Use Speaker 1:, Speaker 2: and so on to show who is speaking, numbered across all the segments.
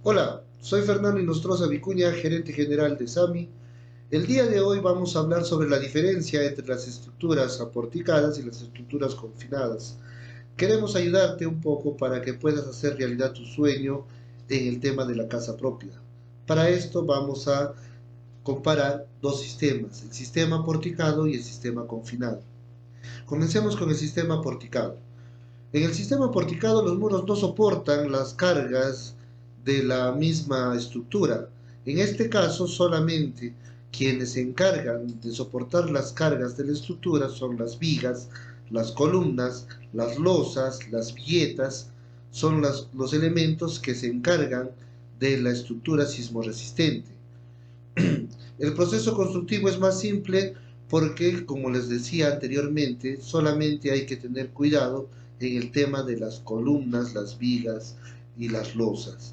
Speaker 1: Hola, soy Fernando Inostroza Vicuña, gerente general de SAMI. El día de hoy vamos a hablar sobre la diferencia entre las estructuras aporticadas y las estructuras confinadas. Queremos ayudarte un poco para que puedas hacer realidad tu sueño en el tema de la casa propia. Para esto vamos a comparar dos sistemas, el sistema porticado y el sistema confinado. Comencemos con el sistema porticado. En el sistema porticado los muros no soportan las cargas de la misma estructura. En este caso solamente quienes se encargan de soportar las cargas de la estructura son las vigas, las columnas, las losas, las villetas, son los elementos que se encargan de la estructura sismoresistente. El proceso constructivo es más simple porque, como les decía anteriormente, solamente hay que tener cuidado en el tema de las columnas, las vigas y las losas.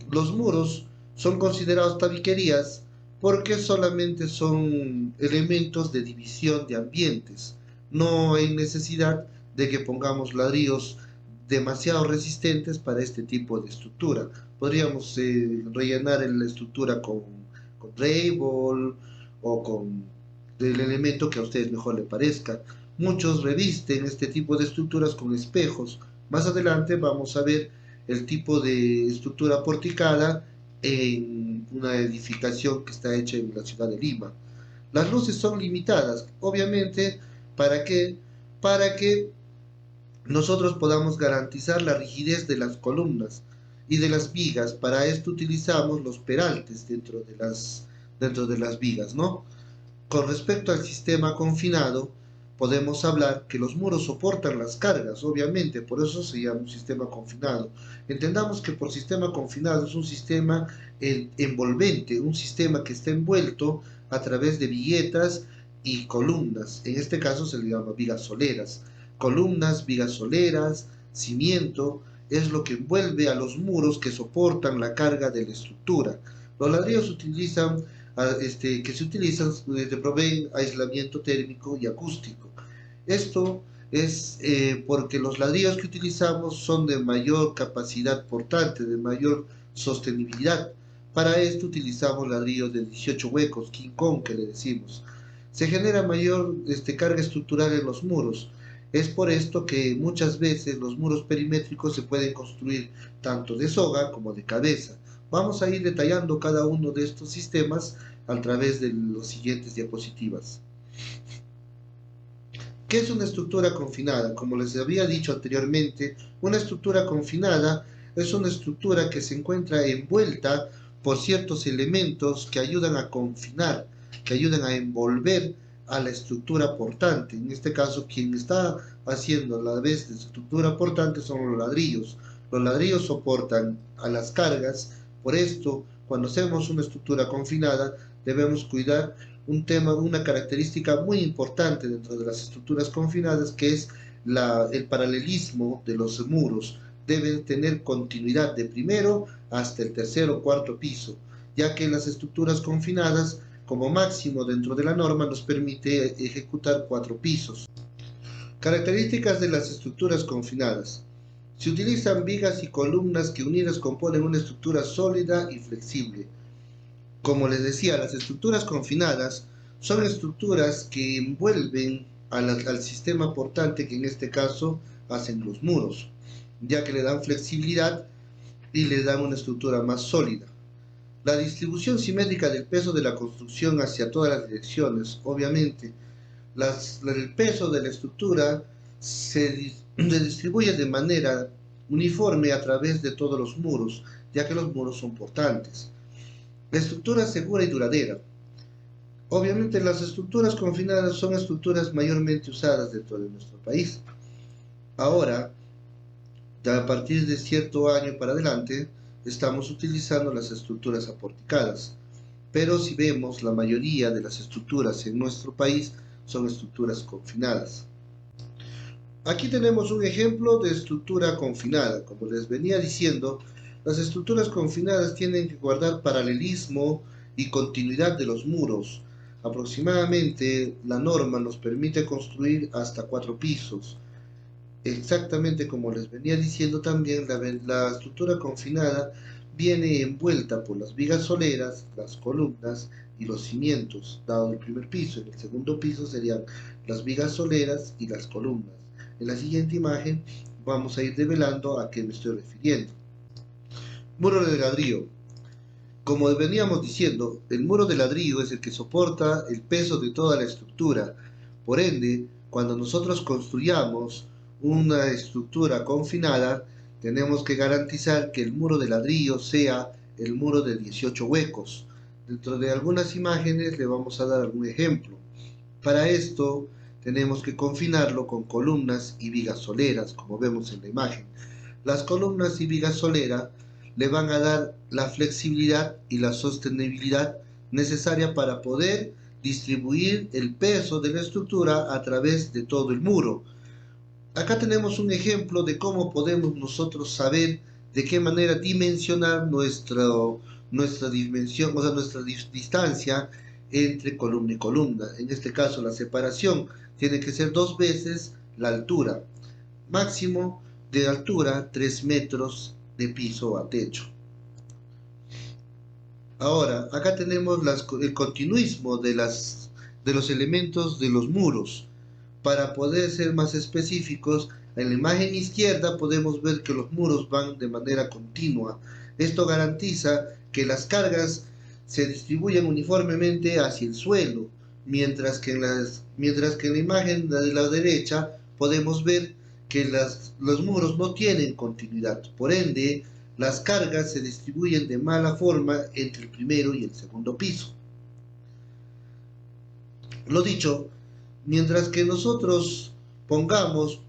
Speaker 1: Los muros son considerados tabiquerías porque solamente son elementos de división de ambientes. No hay necesidad de que pongamos ladrillos demasiado resistentes para este tipo de estructura. Podríamos rellenar la estructura con drywall o con el elemento que a ustedes mejor les parezca. Muchos revisten este tipo de estructuras con espejos. Más adelante vamos a ver el tipo de estructura porticada en una edificación que está hecha en la ciudad de Lima. Las luces son limitadas, obviamente, ¿para qué? Para que nosotros podamos garantizar la rigidez de las columnas y de las vigas. Para esto utilizamos los peraltes dentro de las vigas, ¿no? Con respecto al sistema confinado, podemos hablar que los muros soportan las cargas, obviamente, por eso se llama un sistema confinado. Entendamos que por sistema confinado es un sistema envolvente, un sistema que está envuelto a través de viguetas y columnas. En este caso se le llama vigas soleras. Columnas, vigas soleras, cimiento, es lo que envuelve a los muros que soportan la carga de la estructura. Los ladrillos que se utilizan proveen aislamiento térmico y acústico. Esto es porque los ladrillos que utilizamos son de mayor capacidad portante, de mayor sostenibilidad. Para esto utilizamos ladrillos de 18 huecos, King Kong que le decimos. Se genera mayor carga estructural en los muros. Es por esto que muchas veces los muros perimétricos se pueden construir tanto de soga como de cabeza. Vamos a ir detallando cada uno de estos sistemas a través de las siguientes diapositivas. ¿Qué es una estructura confinada? Como les había dicho anteriormente, una estructura confinada es una estructura que se encuentra envuelta por ciertos elementos que ayudan a confinar, que ayudan a envolver a la estructura portante. En este caso, quien está haciendo la vez de estructura portante son los ladrillos. Los ladrillos soportan a las cargas, por esto, cuando hacemos una estructura confinada, debemos cuidar un tema, una característica muy importante dentro de las estructuras confinadas, que es el paralelismo de los muros. Deben tener continuidad de primero hasta el tercer o cuarto piso, ya que las estructuras confinadas, como máximo dentro de la norma, nos permite ejecutar 4 pisos. Características de las estructuras confinadas. Se utilizan vigas y columnas que unidas componen una estructura sólida y flexible. Como les decía, las estructuras confinadas son estructuras que envuelven al sistema portante, que en este caso hacen los muros, ya que le dan flexibilidad y le dan una estructura más sólida. La distribución simétrica del peso de la construcción hacia todas las direcciones, obviamente, el peso de la estructura se distribuye de manera uniforme a través de todos los muros, ya que los muros son portantes. La estructura segura y duradera. Obviamente las estructuras confinadas son estructuras mayormente usadas dentro de nuestro país. Ahora, a partir de cierto año para adelante, estamos utilizando las estructuras aporticadas. Pero si vemos, la mayoría de las estructuras en nuestro país son estructuras confinadas. Aquí tenemos un ejemplo de estructura confinada. Como les venía diciendo, las estructuras confinadas tienen que guardar paralelismo y continuidad de los muros. Aproximadamente la norma nos permite construir hasta 4 pisos. Exactamente como les venía diciendo también, la estructura confinada viene envuelta por las vigas soleras, las columnas y los cimientos, dado el primer piso. En el segundo piso serían las vigas soleras y las columnas. En la siguiente imagen vamos a ir develando a qué me estoy refiriendo. Muro de ladrillo. Como veníamos diciendo, el muro de ladrillo es el que soporta el peso de toda la estructura. Por ende, cuando nosotros construyamos una estructura confinada, tenemos que garantizar que el muro de ladrillo sea el muro de 18 huecos. Dentro de algunas imágenes le vamos a dar algún ejemplo. Para esto tenemos que confinarlo con columnas y vigas soleras, como vemos en la imagen. Las columnas y vigas soleras le van a dar la flexibilidad y la sostenibilidad necesaria para poder distribuir el peso de la estructura a través de todo el muro. Acá tenemos un ejemplo de cómo podemos nosotros saber de qué manera dimensionar nuestra dimensión, o sea, nuestra distancia entre columna y columna. En este caso, la separación tiene que ser 2 veces la altura. Máximo de altura 3 metros de piso a techo. Ahora, acá tenemos el continuismo de los elementos de los muros. Para poder ser más específicos, en la imagen izquierda podemos ver que los muros van de manera continua. Esto garantiza que las cargas se distribuyen uniformemente hacia el suelo, mientras que en la imagen de la derecha podemos ver que los muros no tienen continuidad. Por ende, las cargas se distribuyen de mala forma entre el primero y el segundo piso. Lo dicho, mientras que nosotros pongamos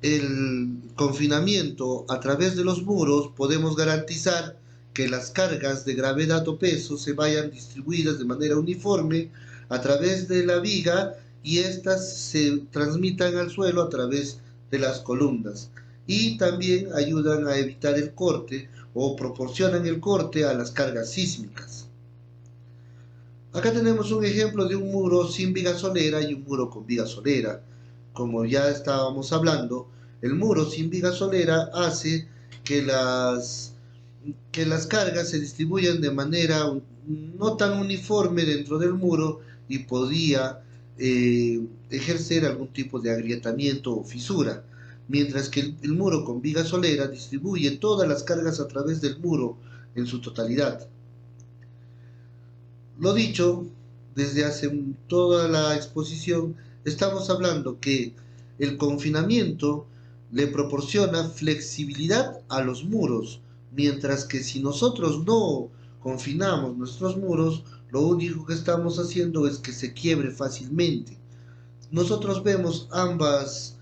Speaker 1: el confinamiento a través de los muros, podemos garantizar que las cargas de gravedad o peso se vayan distribuidas de manera uniforme a través de la viga y éstas se transmitan al suelo a través de las columnas. Y también ayudan a evitar el corte o proporcionan el corte a las cargas sísmicas. Acá tenemos un ejemplo de un muro sin viga solera y un muro con viga solera. Como ya estábamos hablando, el muro sin viga solera hace que las cargas se distribuyan de manera no tan uniforme dentro del muro y podía ejercer algún tipo de agrietamiento o fisura. Mientras que el muro con viga solera distribuye todas las cargas a través del muro en su totalidad. Lo dicho, desde hace toda la exposición, estamos hablando que el confinamiento le proporciona flexibilidad a los muros, mientras que si nosotros no confinamos nuestros muros, lo único que estamos haciendo es que se quiebre fácilmente. Nosotros vemos ambas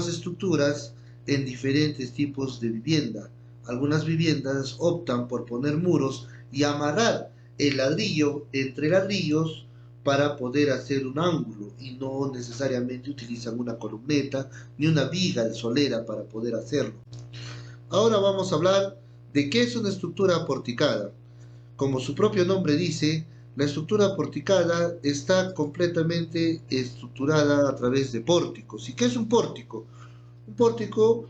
Speaker 1: estructuras en diferentes tipos de vivienda. Algunas viviendas optan por poner muros y amarrar el ladrillo entre ladrillos para poder hacer un ángulo y no necesariamente utilizan una columneta ni una viga solera para poder hacerlo. Ahora vamos a hablar de qué es una estructura porticada. Como su propio nombre dice, la estructura porticada está completamente estructurada a través de pórticos. ¿Y qué es un pórtico? Un pórtico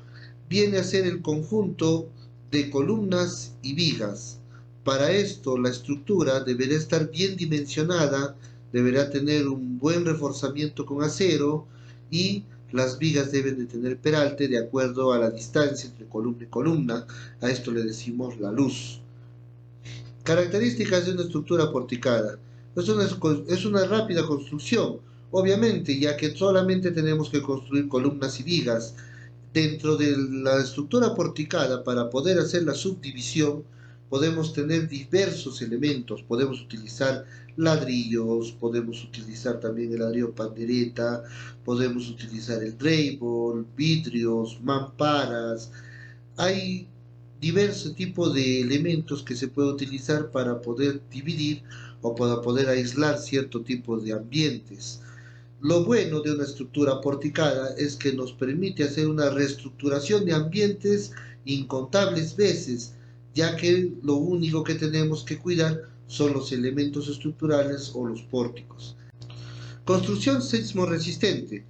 Speaker 1: viene a ser el conjunto de columnas y vigas. Para esto, la estructura deberá estar bien dimensionada, deberá tener un buen reforzamiento con acero y las vigas deben de tener peralte de acuerdo a la distancia entre columna y columna. A esto le decimos la luz. Características de una estructura porticada. Es una rápida construcción, obviamente, ya que solamente tenemos que construir columnas y vigas. Dentro de la estructura porticada, para poder hacer la subdivisión, podemos tener diversos elementos. Podemos utilizar ladrillos, podemos utilizar también el ladrillo pandereta, podemos utilizar el drywall, vidrios, mamparas. Hay diversos tipos de elementos que se puede utilizar para poder dividir o para poder aislar cierto tipo de ambientes. Lo bueno de una estructura porticada es que nos permite hacer una reestructuración de ambientes incontables veces, ya que lo único que tenemos que cuidar son los elementos estructurales o los pórticos. Construcción sismo resistente.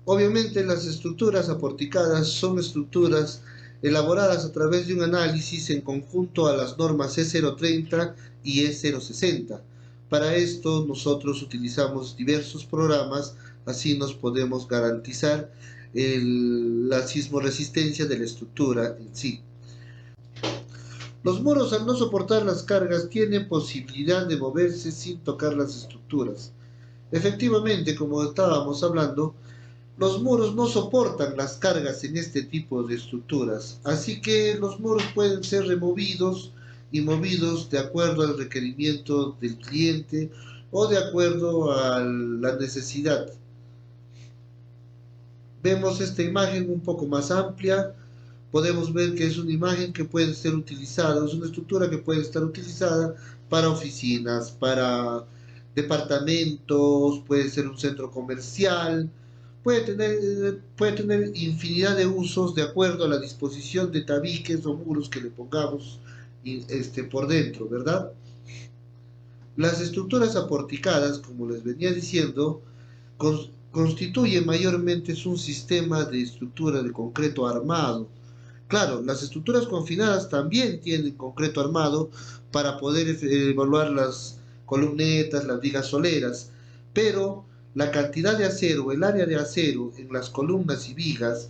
Speaker 1: Obviamente las estructuras aporticadas son estructuras elaboradas a través de un análisis en conjunto a las normas E030 y E060. Para esto nosotros utilizamos diversos programas, así nos podemos garantizar la sismoresistencia de la estructura en sí. Los muros, al no soportar las cargas, tienen posibilidad de moverse sin tocar las estructuras. Efectivamente, como estábamos hablando, los muros no soportan las cargas en este tipo de estructuras, así que los muros pueden ser removidos y movidos de acuerdo al requerimiento del cliente o de acuerdo a la necesidad. Vemos esta imagen un poco más amplia. Podemos ver que es una imagen que puede ser utilizada, es una estructura que puede estar utilizada para oficinas, para departamentos, puede ser un centro comercial, puede tener infinidad de usos de acuerdo a la disposición de tabiques o muros que le pongamos por dentro, ¿verdad? Las estructuras aporticadas, como les venía diciendo, constituyen mayormente un sistema de estructura de concreto armado. Claro, las estructuras confinadas también tienen concreto armado para poder evaluar las columnetas, las vigas soleras, pero la cantidad de acero, el área de acero en las columnas y vigas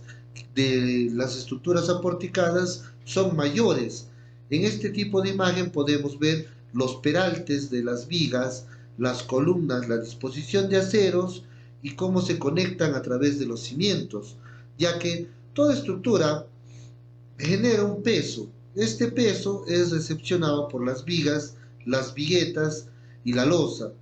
Speaker 1: de las estructuras aporticadas son mayores. En este tipo de imagen podemos ver los peraltes de las vigas, las columnas, la disposición de aceros y cómo se conectan a través de los cimientos, ya que toda estructura genera un peso. Este peso es recepcionado por las vigas, las viguetas y la losa.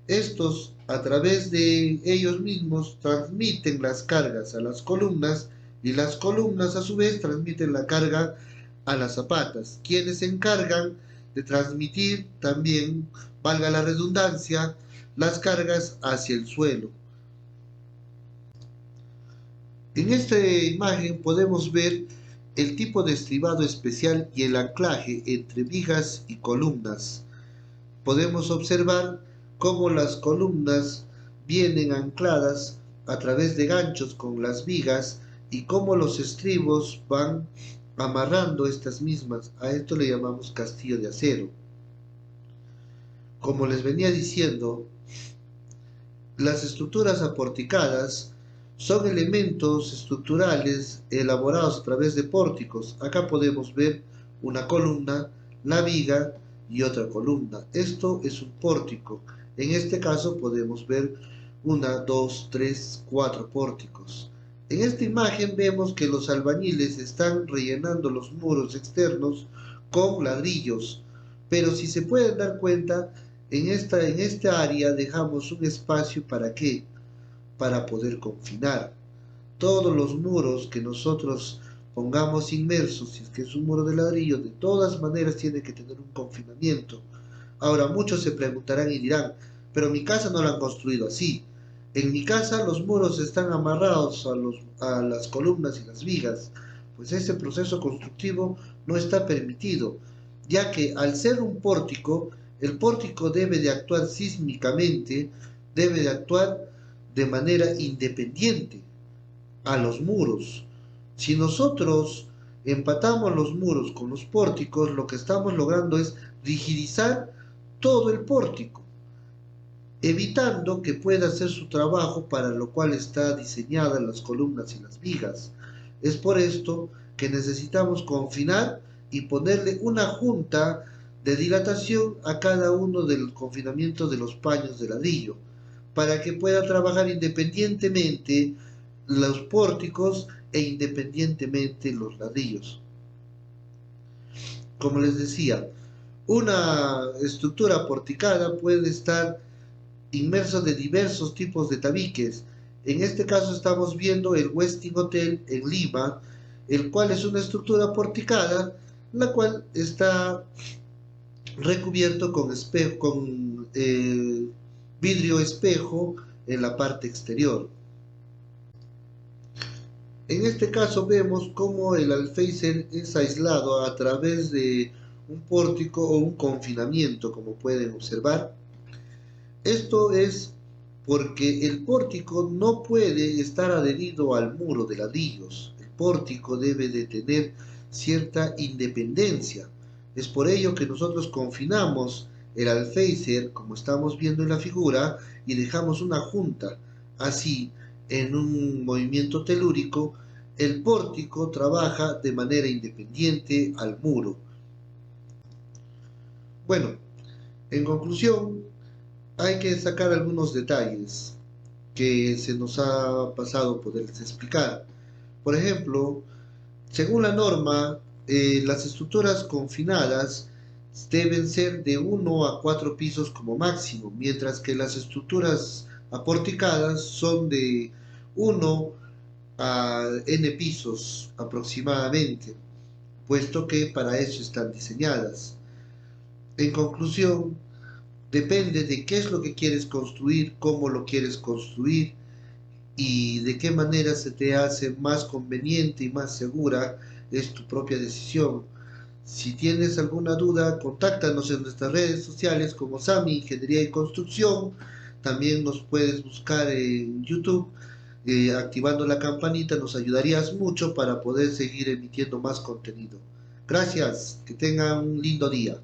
Speaker 1: Estos, a través de ellos mismos, transmiten las cargas a las columnas y las columnas a su vez transmiten la carga a las zapatas, quienes se encargan de transmitir también, valga la redundancia, las cargas hacia el suelo. En esta imagen podemos ver el tipo de estribado especial y el anclaje entre vigas y columnas. Podemos observar cómo las columnas vienen ancladas a través de ganchos con las vigas y cómo los estribos van amarrando estas mismas. A esto le llamamos castillo de acero. Como les venía diciendo, las estructuras aporticadas son elementos estructurales elaborados a través de pórticos. Acá podemos ver una columna, la viga y otra columna. Esto es un pórtico. En este caso podemos ver una, dos, tres, cuatro pórticos. En esta imagen vemos que los albañiles están rellenando los muros externos con ladrillos, pero si se pueden dar cuenta, en esta área dejamos un espacio ¿para qué? Para poder confinar. Todos los muros que nosotros pongamos inmersos, si es que es un muro de ladrillo, de todas maneras tiene que tener un confinamiento. Ahora muchos se preguntarán y dirán, pero mi casa no la han construido así. En mi casa los muros están amarrados a las columnas y las vigas, pues ese proceso constructivo no está permitido, ya que al ser un pórtico, el pórtico debe de actuar sísmicamente, debe de actuar de manera independiente a los muros. Si nosotros empatamos los muros con los pórticos, lo que estamos logrando es rigidizar todo el pórtico, evitando que pueda hacer su trabajo para lo cual está diseñada las columnas y las vigas. Es por esto que necesitamos confinar y ponerle una junta de dilatación a cada uno del confinamiento de los paños de ladrillo, para que pueda trabajar independientemente los pórticos e independientemente los ladrillos. Como les decía, una estructura porticada puede estar inmerso de diversos tipos de tabiques. En este caso estamos viendo el Westin Hotel en Lima, el cual es una estructura porticada, la cual está recubierto con vidrio espejo en la parte exterior. En este caso vemos cómo el alféizar es aislado a través de un pórtico o un confinamiento, como pueden observar. Esto es porque el pórtico no puede estar adherido al muro de ladrillos. El pórtico debe de tener cierta independencia. Es por ello que nosotros confinamos el alféizar, como estamos viendo en la figura, y dejamos una junta. Así, en un movimiento telúrico, el pórtico trabaja de manera independiente al muro. Bueno, en conclusión, hay que destacar algunos detalles que se nos ha pasado poderles explicar. Por ejemplo, según la norma, las estructuras confinadas deben ser de 1 a 4 pisos como máximo, mientras que las estructuras aporticadas son de 1 a n pisos aproximadamente, puesto que para eso están diseñadas. En conclusión, depende de qué es lo que quieres construir, cómo lo quieres construir y de qué manera se te hace más conveniente y más segura, es tu propia decisión. Si tienes alguna duda, contáctanos en nuestras redes sociales como Sami Ingeniería y Construcción. También nos puedes buscar en YouTube, activando la campanita, nos ayudarías mucho para poder seguir emitiendo más contenido. Gracias, que tengan un lindo día.